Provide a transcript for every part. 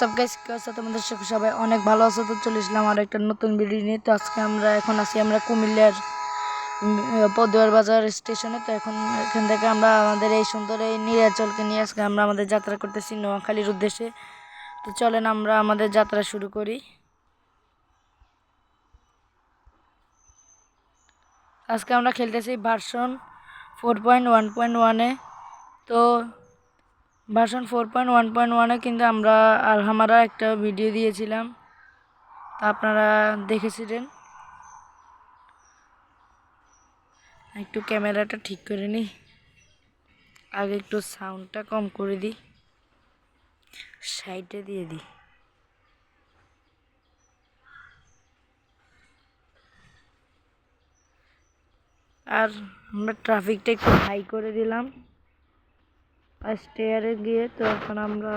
WhatsApp guys, কি অবস্থা তোমাদের? সবাই অনেক ভালো আছো। তো চলে আসলাম আর একটা নতুন ভিডিও নিয়ে। তো আজকে আমরা কুমিল্লার পদুয়ার বাজার স্টেশনে। তো এখান থেকে আমরা আমাদের এই সুন্দর এই নীলাচলকে নিয়ে আজকে আমরা আমাদের যাত্রা করতেছি নোয়াখালীর উদ্দেশ্যে। তো চলেন আমরা আমাদের যাত্রা শুরু করি। আজকে আমরা খেলতেছি ভার্সন 4.1.1-এ। তো ভার্সন 4.1.1-এ কিন্তু আমরা আলহামারা একটা ভিডিও দিয়েছিলাম, তা আপনারা দেখেছিলেন। একটু ক্যামেরাটা ঠিক করে নিই, আগে একটু সাউন্ডটা কম করে দিই, সাইডে দিয়ে দিই। আর আমরা ট্রাফিকটা একটু হাই করে দিলাম আর স্টেয়ারে গিয়ে। তো এখন আমরা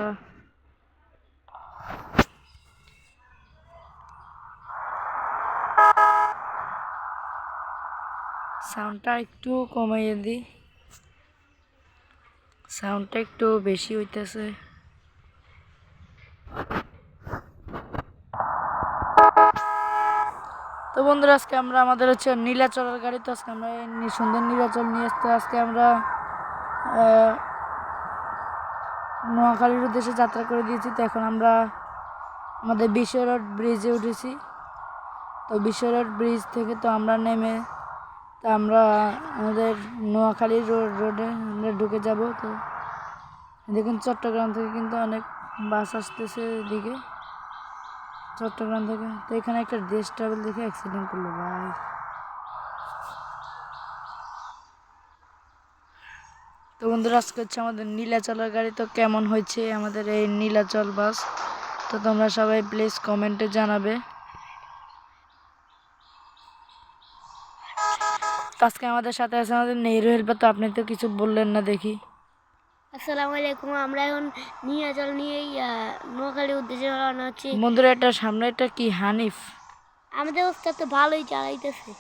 সাউন্ডটা একটু কমাইয়ে দিই, সাউন্ডটা একটু বেশি হইতেছে। তো বন্ধুরা, আজকে আমরা আমাদের নীলাচলের গাড়ি। তো আজকে আমরা এই সুন্দর নীলাচল নিয়ে আসতে আজকে আমরা নোয়াখালীর উদ্দেশ্যে যাত্রা করে দিয়েছি। তো এখন আমরা আমাদের বিশ্ব রোড ব্রিজে উঠেছি। তো বিশ্ব রোড ব্রিজ থেকে তো আমরা নেমে তো আমরা আমাদের নোয়াখালীর রোডে আমরা ঢুকে যাব। তো দেখুন, চট্টগ্রাম থেকে কিন্তু অনেক বাস আসতেছে এদিকে, চট্টগ্রাম থেকে। তো এখানে একটা দেশ ট্রাভেল দেখে অ্যাক্সিডেন্ট করলো ভাই। তো বন্ধুরা, আজকে আমাদের নীলাচলের গাড়ি। তো কেমন হয়েছে আমাদের এই নীলাচল বাস, তো তোমরা সবাই প্লিজ কমেন্টে জানাবে। আজকে আমাদের সাথে আছে আমাদের নেহরু হেল্পার। তো আপনি তো কিছু বললেন না দেখি। আসসালামু আলাইকুম। আমরা এখন নীলাচল নিয়েই নোয়াখালীর উদ্দেশ্যে রওনা হচ্ছি। বন্ধুরা, এটা সামনে এটা কি হানিফ? আমাদের ওস্তাদ তো ভালোই চালাইতেছে।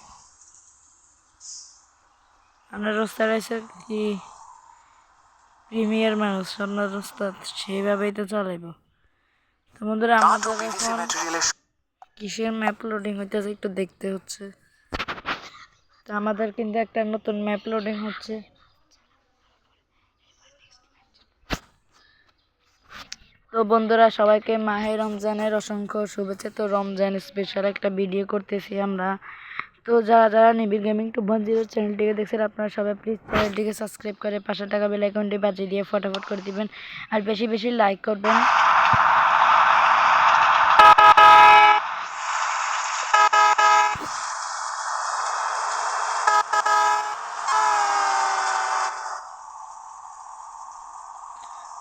আপনার ওস্তাদ আছে কি প্রিমিয়ার মানুষ, আপনার ওস্তাদ সেইভাবেই তো চালাইব। তো বন্ধুরা, আমাদের এখন কিসের ম্যাপ লোডিং হইতেছে একটু দেখতে হচ্ছে। তো আমাদের কিন্তু একটা নতুন ম্যাপ লোডিং হচ্ছে। তো বন্ধুরা, সবাইকে মাহে রমজানের অসংখ্য শুভেচ্ছা। তো রমজান স্পেশাল একটা ভিডিও করতেছি আমরা। তো যারা যারা নিবিড় গেমিং 2.0 চ্যানেলটিকে দেখছেন, আপনারা সবাই প্লিজ চ্যানেলটিকে সাবস্ক্রাইব করে পাশে টাকা বেল আইকনটি বাজিয়ে দিয়ে ফটাফট করে দিবেন আর বেশি বেশি লাইক করবেন।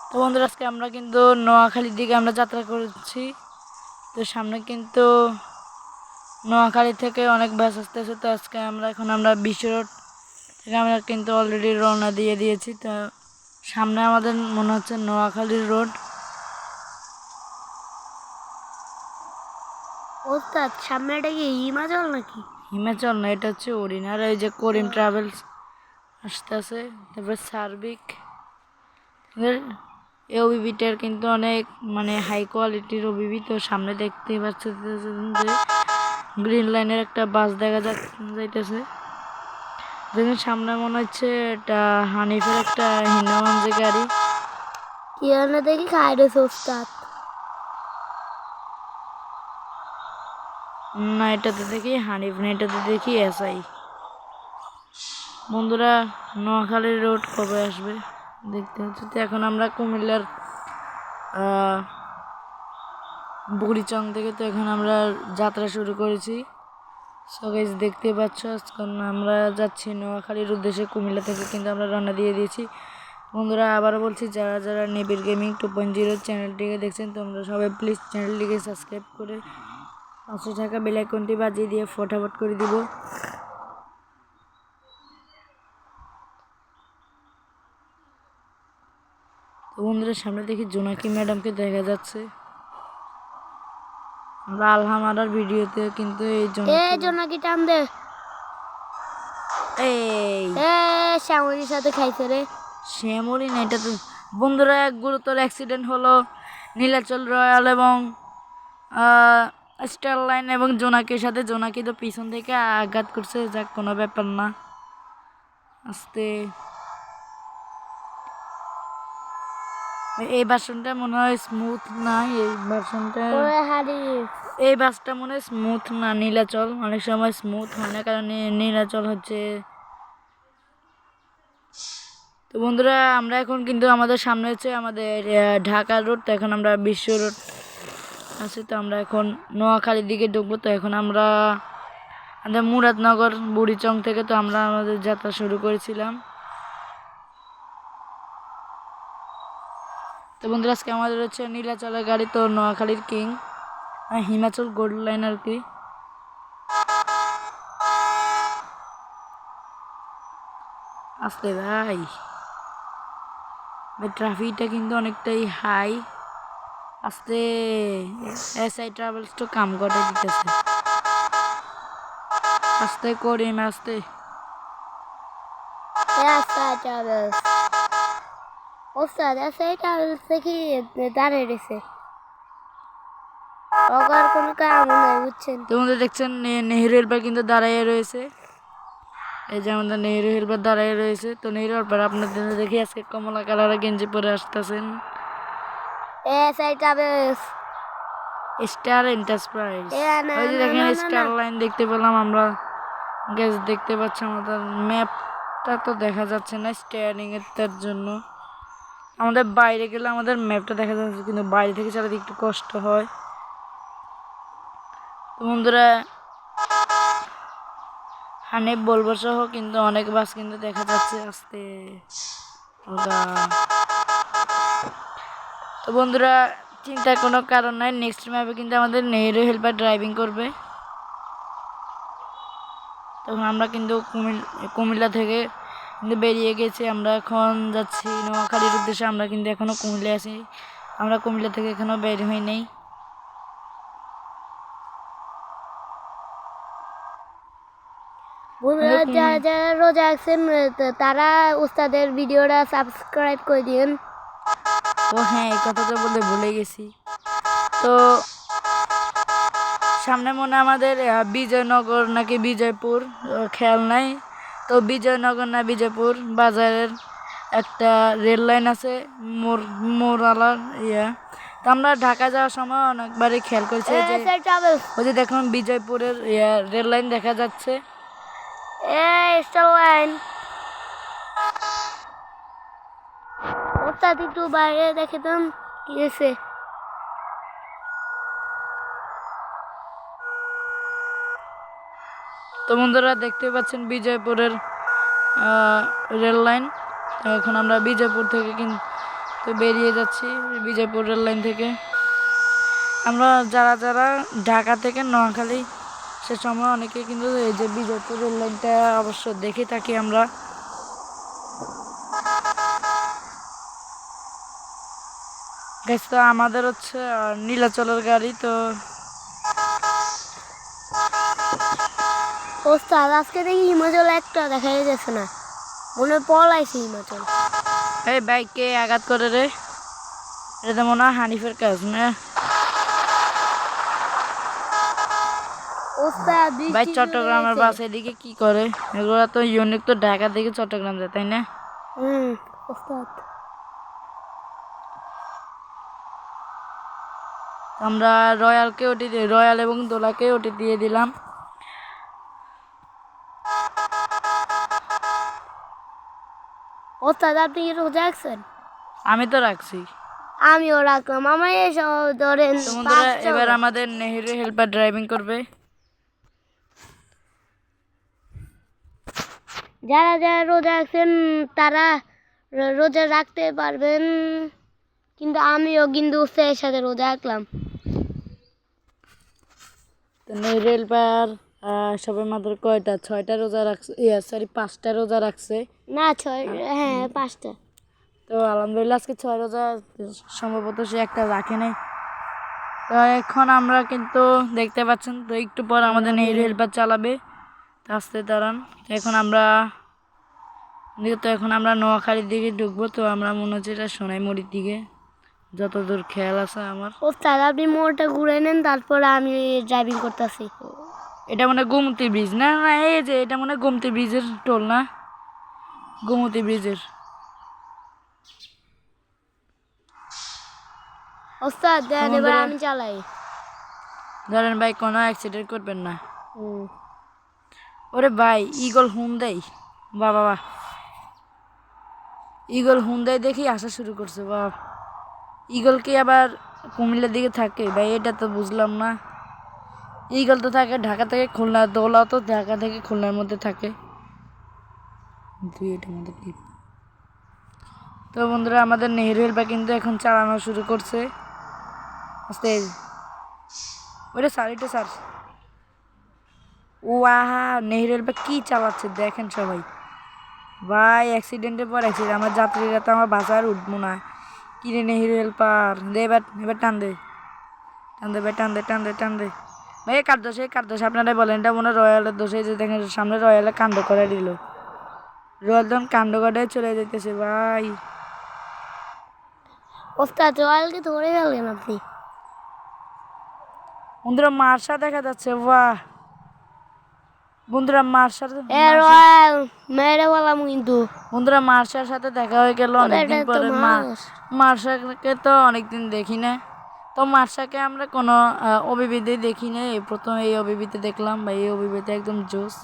তো বন্ধুরা, আজকে আমরা কিন্তু নোয়াখালীর দিকে আমরা যাত্রা করছি। তো সামনে কিন্তু নোয়াখালী থেকে অনেক বাস আসতেছে। তো আজকে আমরা বিশ্ব রোড থেকে আমরা কিন্তু অলরেডি রওনা দিয়ে দিয়েছি। তো সামনে আমাদের মনে হচ্ছে নোয়াখালীর রোড। ওস্তাদ, সামনেটা কি হিমাচল নাকি? হিমাচল না, এটা হচ্ছে অরিনার। এই যে করিম ট্রাভেলস আসতেছে, তারপরে সার্বিক। এই ওবিবিটার কিন্তু অনেক হাই কোয়ালিটির ওবিবি। তো সামনে দেখতেই পাচ্ছেন যে গ্রিন লাইনের একটা বাস দেখা যাইতেছে। দেখুন সামনে মনে হচ্ছে এটা হানিফের একটা হিন্দাগঞ্জে গাড়ি। কি জানে দেখি খাইরেছে ওস্তাদ। না, এটাতে দেখি হানিফ না, এটাতে দেখি এসআই। বন্ধুরা, নোয়াখালীর রোড কবে আসবে দেখতে হচ্ছে। তো এখন আমরা কুমিল্লার বুড়িচং থেকে তো এখন আমরা যাত্রা শুরু করেছি। সো গাইস, দেখতে পাচ্ছ আজকাল আমরা যাচ্ছি নোয়াখালীর উদ্দেশ্যে। কুমিল্লা থেকে কিন্তু আমরা রওনা দিয়ে দিয়েছি। বন্ধুরা, আবারও বলছি, যারা যারা নিবিড় গেমিং 2.0 চ্যানেলটিকে দেখছেন, তোমরা সবাই প্লিজ চ্যানেলটিকে সাবস্ক্রাইব করে পাশে থাকা বেল আইকনটি বাজিয়ে দিয়ে ফটাফট করে দিব। তো বন্ধুরা, সামনে দেখি জোনাকি ম্যাডামকে দেখা যাচ্ছে। আমরা আলহামারার ভিডিওতে কিন্তু এই জোনাকি টান দে। এই শ্যামলির সাথে খাইছে রে। শ্যামলি না, এটা তো বন্ধুরা এক গুরুতর অ্যাক্সিডেন্ট হলো। নীলাচল রয়্যাল এবং স্টার লাইন এবং জোনাকির সাথে জোনাকি তো পিছন থেকে আঘাত করছে, যাক কোনো ব্যাপার না। আস্তে এই ভার্সনটা মনে হয় স্মুথ না, এই বাসটা মনে হয় স্মুথ না। নীলাচল অনেক সময় স্মুথ হয় না, কারণ নীলাচল হচ্ছে। তো বন্ধুরা, আমরা এখন কিন্তু আমাদের সামনে হচ্ছে আমাদের ঢাকা রোড। তো এখন আমরা বিশ্ব রোড আছে, তো আমরা এখন নোয়াখালীর দিকে ঢুকবো। তো এখন আমরা আমাদের মুরাদনগর বুড়িচং থেকে তো আমরা আমাদের যাত্রা শুরু করেছিলাম। তো বন্ধুরা, আজকে আমাদের হচ্ছে নীলাচলের গাড়ি, তো নোয়াখালীর কিং হিমাচল গোল্ড লাইন আর কি। আসতে ভাই, ট্রাফিকটা কিন্তু অনেকটাই হাই। আস্তে এসআই ট্রাভেলস তো কাম করে দিতেছে। আস্তে করিম, আস্তে। ওস্তাদ সেইটা দেখি দাঁড়িয়ে রয়েছে, ওকার কোনো কাম নাই বুঝছেন। তোমাদের দেখছেন নেহেরু হেলপার কিন্তু দাঁড়াইয়ে রয়েছে। এই যে আমাদের নেহেরু হেলপার দাঁড়াইয়ে রয়েছে। তো নেহেরু হেলপার আপনাদের দেখি আজকে কমলা কালারের গেঞ্জি পরে আসতেছেন। স্টার এন্টারপ্রাইজ, ওই যে দেখেন স্টার লাইন দেখতে পেলাম আমরা। গ্যাস দেখতে পাচ্ছি, আমাদের ম্যাপটা তো দেখা যাচ্ছে না স্টিয়ারিং এর তার জন্য। আমাদের বাইরে গেলে আমাদের ম্যাপটা দেখা যাচ্ছে, কিন্তু বাইরে থেকে চালাতে একটু কষ্ট হয়। তো বন্ধুরা, হানিফ বলবো সহ কিন্তু অনেক বাস কিন্তু দেখা যাচ্ছে আস্তে। তো বন্ধুরা, চিন্তার কোনো কারণ নাই, নেক্সট ম্যাপে কিন্তু আমাদের নেহেরু হেল্পার ড্রাইভিং করবে। তখন আমরা কিন্তু কুমিল্লা থেকে কিন্তু বেরিয়ে গেছি। আমরা এখন যাচ্ছি নোয়াখালীর উদ্দেশ্যে। আমরা কিন্তু এখনও কুমিল্লা আছি, আমরা কুমিল্লা থেকে এখনও বের হই নাই। যারা যারা রোজা আছেন তারা উস্তাদের ভিডিওটা সাবস্ক্রাইব করে দিন। ও হ্যাঁ, এই কথাটা বলতে ভুলে গেছি। তো সামনে মনে আমাদের বিজয়নগর নাকি বিজয়পুর, খেয়াল নাই। তো বিজয়নগর না বিজয়পুর বাজারের একটা রেল লাইন আছে, মোরালার তো আমরা ঢাকা যাওয়ার সময় অনেকবারই খেয়াল করছি যে ওই যে দেখুন বিজয়পুরের রেল লাইন দেখা যাচ্ছে। একটু বাইরে দেখে তো কি আছে। তো বন্ধুরা, দেখতে পাচ্ছেন বিজয়পুরের রেল লাইন। তো এখন আমরা বিজয়পুর থেকে কিন্তু বেরিয়ে যাচ্ছি, বিজয়পুর রেল লাইন থেকে। আমরা যারা যারা ঢাকা থেকে নোয়াখালী সে সময় অনেকে কিন্তু এই যে বিজয়পুর রেল লাইনটা অবশ্য দেখে থাকি আমরা। তো আমাদের হচ্ছে নীলাচলের গাড়ি। তো ওস্তাদ আজকে দেখি হিমাচল একটা দেখা যাচ্ছে না, মনে পলাইছে হিমাচল। এই বাইককে আঘাত করে রে, এটা তো মনে হয় হানিফের কাজ না। ভাই চট্টগ্রামের বাস এদিকে কি করে? এগুলো তো ইউনিক, তো ঢাকা থেকে চট্টগ্রাম যায়, তাই না? আমরা রয়্যালকে ওটি দিয়ে, রয়্যাল এবং দোলাকে ওটি দিয়ে দিলাম। ওস্তাদ আপনি কি রোজা রাখছেন? আমি তো রাখছি। আমিও রাখলাম, আমার ধরেন। এবার আমাদের নেহেরু হেল্পার ড্রাইভিং করবে। যারা যারা রোজা রাখছেন তারা রোজা রাখতে পারবেন, কিন্তু আমিও কিন্তু উৎসাহের সাথে রোজা রাখলাম। নেহেরু হেল্পার সবে মাত্র কয়টা 6টা রোজা রাখছে, সরি 5টা রোজা রাখছে না 6, হ্যাঁ 5টা। তো আলহামদুলিল্লাহ আজকে 6 রোজা, সম্ভবত সে একটা রাখে নাই। তো এখন আমরা কিন্তু দেখতে পাচ্ছেন, তো একটু পর আমাদের নেহেরু হেল্পার চালাবে। আস্তে দাঁড়ান। এখন আমরা নোয়াখালীর দিকে ঢুকবো। তো আমরা মনে হচ্ছে এটা সোনাইমুড়ির দিকে, যতদূর খেয়াল আছে আমার। ওস্তাদ আপনি মোড়টা ঘুরে নেন, তারপরে আমি ড্রাইভিং করতেছি। এটা মনে হয় গোমতী ব্রিজ, না না এই যে এটা মনে হয় গোমতী ব্রিজের টোল, না গোমতী ব্রিজের। ওস্তাদ দেন এবার বন্ধুরা, আমি চালাই। ধরেন ভাই কোনো অ্যাক্সিডেন্ট করবেন না। হুম। ওরে ভাই ইগল হুন্দাই, বাহ বাহ বাহ, ইগল হুন্দাই দেখি আসা শুরু করছে। বাহ, ইগল কি আবার কুমিল্লার দিকে থাকে ভাই? এটা তো বুঝলাম না। ইগল তো থাকে ঢাকা থেকে খুলনা, দোলাও তো ঢাকা থেকে খুলনার মধ্যে থাকে। এটার মধ্যে clip। তো বন্ধুরা, আমাদের নেহেরু হেলপার কিন্তু এখন চালানো শুরু করছে আস্তে। ওইটা স্যার, এটা স্যার। ও আহা, নেহেরু হেলপার কি চালাচ্ছে দেখেন সবাই। ভাই অ্যাক্সিডেন্টের পর অ্যাক্সিডেন্ট, আমার যাত্রীরা তো আমার বাসার উঠবো না। কিনে নেহেরু হেলপার দে, এবার এবার টান দে, টান দে ভাই, টান দে টান দে টান দে ভাই। কার দোষ, এই কার দোষ আপনারাই বলেন? এটা মনে হয় রয়্যালের দোষে, যে দেখেন সামনে রয়্যালে কাণ্ড করে দিল। রয়্যাল তখন কাণ্ড করে চলে যেতেছে ভাই। ওস্তাদ রয়্যালকে ধরে গেলেন আপনি। বন্ধুরা মার্শা দেখা যাচ্ছে, বাহ। বন্ধুরা মার্শার, রয়্যাল মেরে বললাম কিন্তু। বন্ধুরা মার্শার সাথে দেখা হয়ে গেল অনেকদিন এটা তো পরে। মানুষ। মার্শাকে তো অনেকদিন দেখি না। তো মার্শাকে আমরা কোনো অভিবিধি দেখি না, এই প্রথম এই অভিবিতে দেখলাম ভাই। এই অভিবিতে একদম জোস।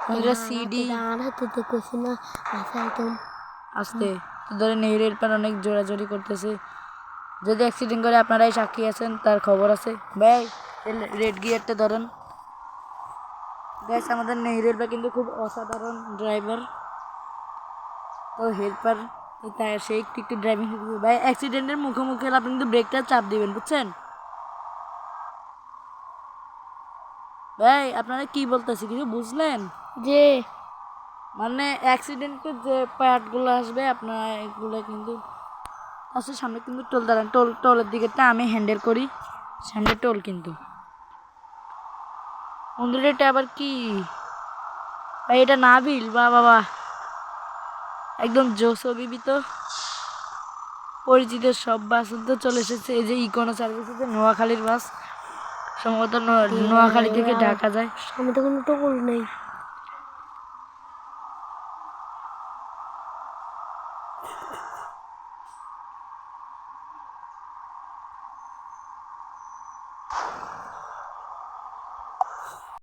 বন্ধুরা সিডি দেখছি না আচ্ছা একদম আসতে তো ধরে নেহরের পর অনেক জোরাজোরি করতেছে। যদি অ্যাক্সিডেন্ট করে আপনারাই সাক্ষী আছেন, তার খবর আছে ভাই। রেড গিয়ারটা ধরেন গ্যাস। আমাদের নেহরের পর কিন্তু খুব অসাধারণ ড্রাইভার। তো হেল্পার তো তাই সে একটু একটু ড্রাইভিং শিখবে ভাই। অ্যাক্সিডেন্টের মুখোমুখি হলে আপনি কিন্তু ব্রেকটা চাপ দিবেন, বুঝছেন ভাই? আপনারা কি বলতেছি কিছু বুঝলেন? যে মানে অ্যাক্সিডেন্টের যে পার্টগুলো আসবে আপনার এগুলো কিন্তু আসলে সামনে কিন্তু টোল দাঁড়ান, টোলের দিকেটা আমি হ্যান্ডেল করি, সামনে টোল কিন্তু। বন্ধুরা এটা আবার কি ভাই? এটা নাবিল, বা বাবা একদম জোস অভিভূত। পরিচিত সব বাস তো চলে এসেছে। এই যে ইকোনো সার্ভিস আছে, নোয়াখালীর বাস, সম্ভবত নোয়াখালী থেকে ঢাকা যায়। সামনে তো কোনো টোল নেই।